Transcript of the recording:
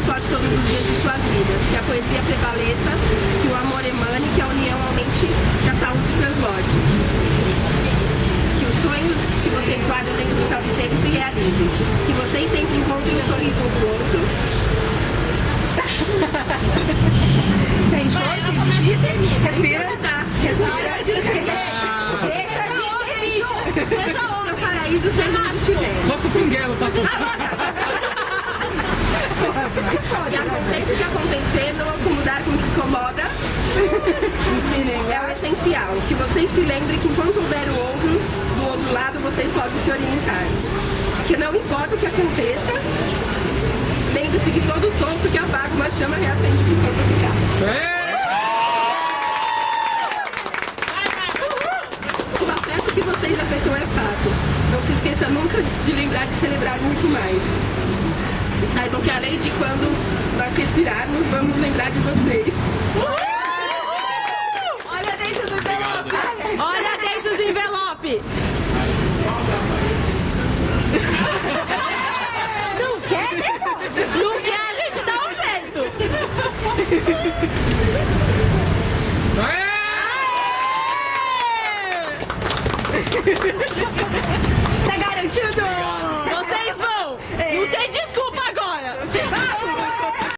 mais forte todos os dias de suas vidas. Que a poesia prevaleça, que o amor emane, que a união aumente, que a saúde transborde. Que os sonhos que vocês guardam dentro do travesseiro se realizem. Que vocês sempre encontrem o sorriso um do outro. Sem choro, sem bichice. Respira. Respira. Deixa de bicho. Seja homem. Seu paraíso seja onde estiver. Só se o pinguelo tá E aconteça o que acontecer, não acomodar com o que incomoda. É o essencial. Que vocês se lembrem que enquanto houver o outro, do outro lado, vocês podem se orientar. Que não importa o que aconteça, lembre-se que todo solto que apaga uma chama reacende o que for pra ficar. O afeto que vocês afetou é fato. Não se esqueça nunca de lembrar de celebrar muito mais. E saibam que além de quando nós respirarmos, vamos lembrar de vocês. Olha dentro do envelope. Olha dentro do envelope. Não quer, né? Não quer, a gente dá um jeito. Tá garantido?